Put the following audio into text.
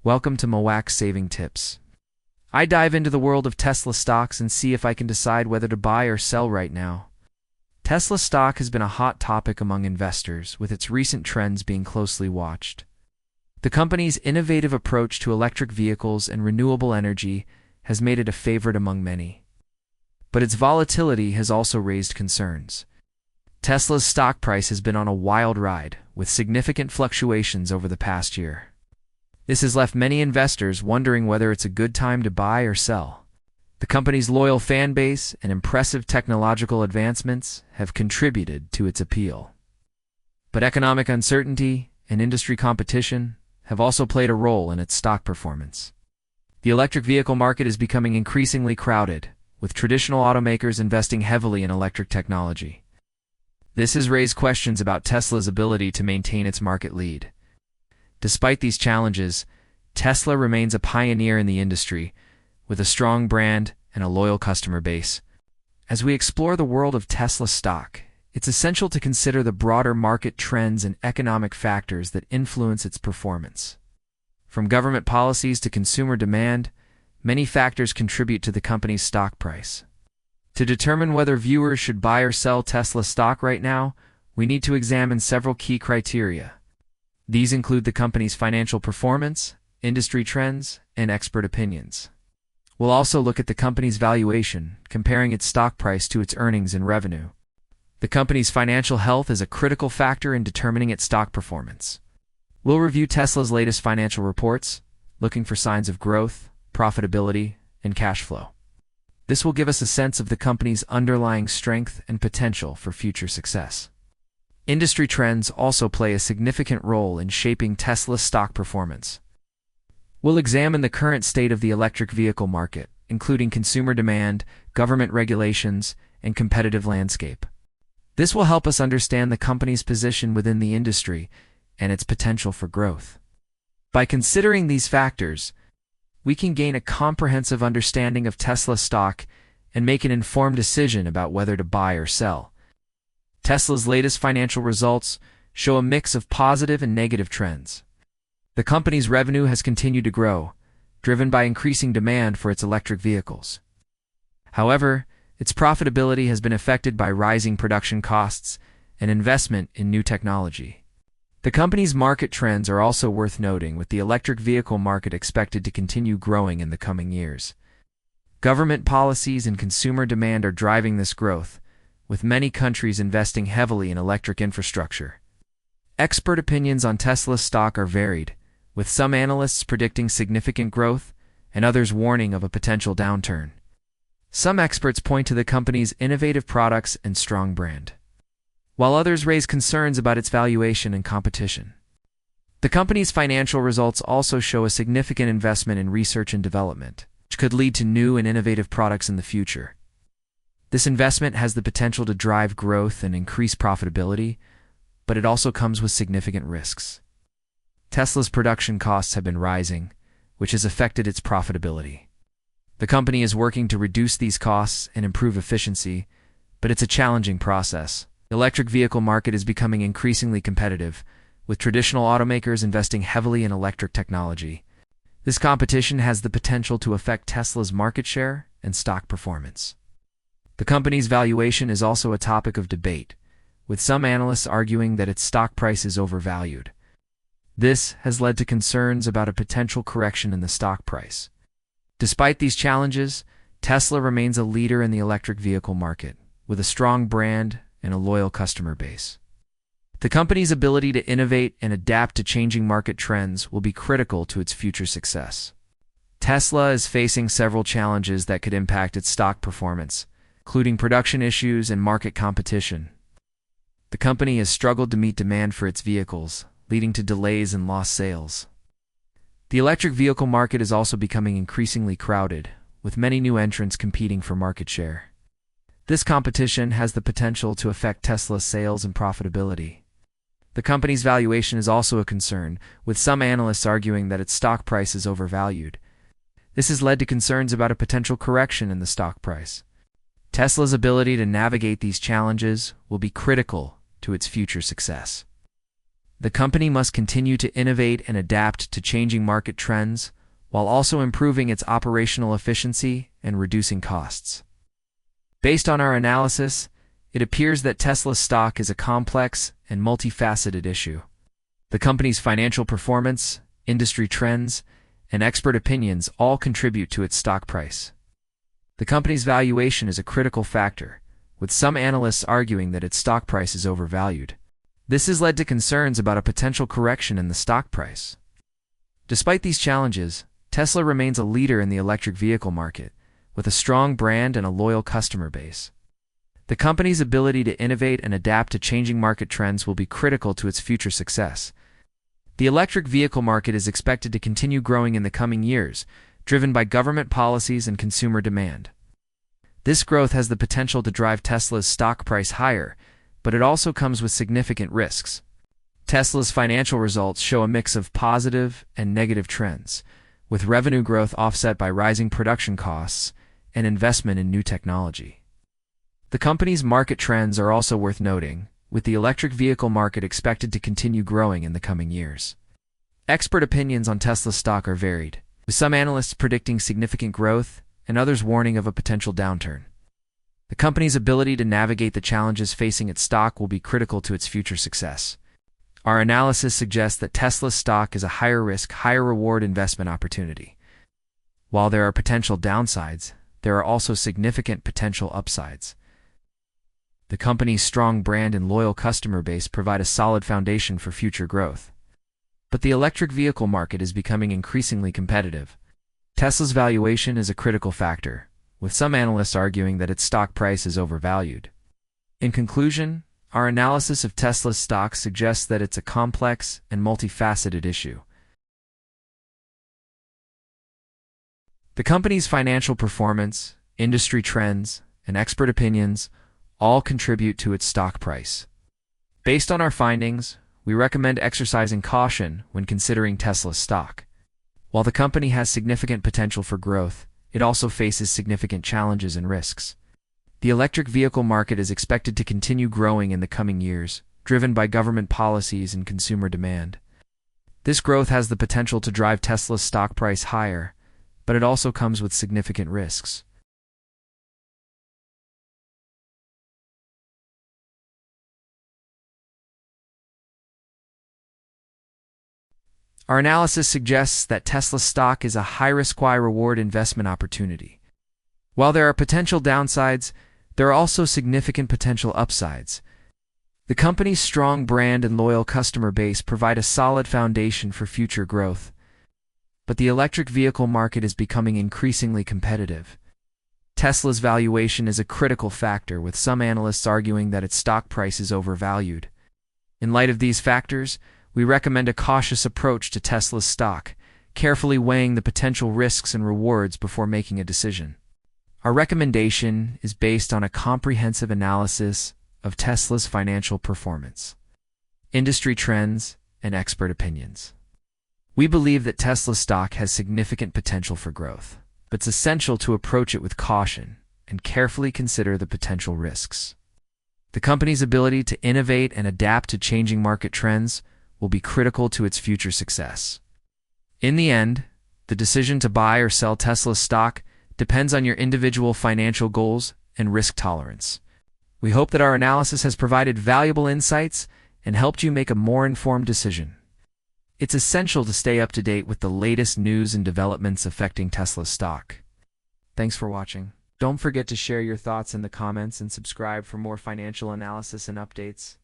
Welcome to Mauuak Saving Tips. I dive into the world of Tesla stocks and see if I can decide whether to buy or sell right now. Tesla stock has been a hot topic among investors, with its recent trends being closely watched. The company's innovative approach to electric vehicles and renewable energy has made it a favorite among many. But its volatility has also raised concerns. Tesla's stock price has been on a wild ride, with significant fluctuations over the past year. This has left many investors wondering whether it's a good time to buy or sell. The company's loyal fan base and impressive technological advancements have contributed to its appeal. But economic uncertainty and industry competition have also played a role in its stock performance. The electric vehicle market is becoming increasingly crowded, with traditional automakers investing heavily in electric technology. This has raised questions about Tesla's ability to maintain its market lead. Despite these challenges, Tesla remains a pioneer in the industry, with a strong brand and a loyal customer base. As we explore the world of Tesla stock, it's essential to consider the broader market trends and economic factors that influence its performance. From government policies to consumer demand, many factors contribute to the company's stock price. To determine whether viewers should buy or sell Tesla stock right now, we need to examine several key criteria. These include the company's financial performance, industry trends, and expert opinions. We'll also look at the company's valuation, comparing its stock price to its earnings and revenue. The company's financial health is a critical factor in determining its stock performance. We'll review Tesla's latest financial reports, looking for signs of growth, profitability, and cash flow. This will give us a sense of the company's underlying strength and potential for future success. Industry trends also play a significant role in shaping Tesla's stock performance. We'll examine the current state of the electric vehicle market, including consumer demand, government regulations, and competitive landscape. This will help us understand the company's position within the industry and its potential for growth. By considering these factors, we can gain a comprehensive understanding of Tesla stock and make an informed decision about whether to buy or sell. Tesla's latest financial results show a mix of positive and negative trends. The company's revenue has continued to grow, driven by increasing demand for its electric vehicles. However, its profitability has been affected by rising production costs and investment in new technology. The company's market trends are also worth noting, with the electric vehicle market expected to continue growing in the coming years. Government policies and consumer demand are driving this growth, with many countries investing heavily in electric infrastructure. Expert opinions on Tesla stock are varied, with some analysts predicting significant growth and others warning of a potential downturn. Some experts point to the company's innovative products and strong brand, while others raise concerns about its valuation and competition. The company's financial results also show a significant investment in research and development, which could lead to new and innovative products in the future. This investment has the potential to drive growth and increase profitability, but it also comes with significant risks. Tesla's production costs have been rising, which has affected its profitability. The company is working to reduce these costs and improve efficiency, but it's a challenging process. The electric vehicle market is becoming increasingly competitive, with traditional automakers investing heavily in electric technology. This competition has the potential to affect Tesla's market share and stock performance. The company's valuation is also a topic of debate, with some analysts arguing that its stock price is overvalued. This has led to concerns about a potential correction in the stock price. Despite these challenges, Tesla remains a leader in the electric vehicle market, with a strong brand and a loyal customer base. The company's ability to innovate and adapt to changing market trends will be critical to its future success. Tesla is facing several challenges that could impact its stock performance, including production issues and market competition. The company has struggled to meet demand for its vehicles, leading to delays and lost sales. The electric vehicle market is also becoming increasingly crowded, with many new entrants competing for market share. This competition has the potential to affect Tesla's sales and profitability. The company's valuation is also a concern, with some analysts arguing that its stock price is overvalued. This has led to concerns about a potential correction in the stock price. Tesla's ability to navigate these challenges will be critical to its future success. The company must continue to innovate and adapt to changing market trends, while also improving its operational efficiency and reducing costs. Based on our analysis, it appears that Tesla's stock is a complex and multifaceted issue. The company's financial performance, industry trends, and expert opinions all contribute to its stock price. The company's valuation is a critical factor, with some analysts arguing that its stock price is overvalued. This has led to concerns about a potential correction in the stock price. Despite these challenges, Tesla remains a leader in the electric vehicle market, with a strong brand and a loyal customer base. The company's ability to innovate and adapt to changing market trends will be critical to its future success. The electric vehicle market is expected to continue growing in the coming years, driven by government policies and consumer demand. This growth has the potential to drive Tesla's stock price higher, but it also comes with significant risks. Tesla's financial results show a mix of positive and negative trends, with revenue growth offset by rising production costs and investment in new technology. The company's market trends are also worth noting, with the electric vehicle market expected to continue growing in the coming years. Expert opinions on Tesla's stock are varied, with some analysts predicting significant growth and others warning of a potential downturn. The company's ability to navigate the challenges facing its stock will be critical to its future success. Our analysis suggests that Tesla's stock is a higher-risk, higher-reward investment opportunity. While there are potential downsides, there are also significant potential upsides. The company's strong brand and loyal customer base provide a solid foundation for future growth. But the electric vehicle market is becoming increasingly competitive. Tesla's valuation is a critical factor, with some analysts arguing that its stock price is overvalued. In conclusion, our analysis of Tesla's stock suggests that it's a complex and multifaceted issue. The company's financial performance, industry trends, and expert opinions all contribute to its stock price. Based on our findings, we recommend exercising caution when considering Tesla's stock. While the company has significant potential for growth, it also faces significant challenges and risks. The electric vehicle market is expected to continue growing in the coming years, driven by government policies and consumer demand. This growth has the potential to drive Tesla's stock price higher, but it also comes with significant risks. Our analysis suggests that Tesla's stock is a high-risk, high-reward investment opportunity. While there are potential downsides, there are also significant potential upsides. The company's strong brand and loyal customer base provide a solid foundation for future growth. But the electric vehicle market is becoming increasingly competitive. Tesla's valuation is a critical factor, with some analysts arguing that its stock price is overvalued. In light of these factors, we recommend a cautious approach to Tesla's stock, carefully weighing the potential risks and rewards before making a decision. Our recommendation is based on a comprehensive analysis of Tesla's financial performance, industry trends, and expert opinions. We believe that Tesla's stock has significant potential for growth, but it's essential to approach it with caution and carefully consider the potential risks. The company's ability to innovate and adapt to changing market trends will be critical to its future success. In the end, the decision to buy or sell Tesla's stock depends on your individual financial goals and risk tolerance. We hope that our analysis has provided valuable insights and helped you make a more informed decision. It's essential to stay up to date with the latest news and developments affecting Tesla's stock. Thanks for watching. Don't forget to share your thoughts in the comments and subscribe for more financial analysis and updates.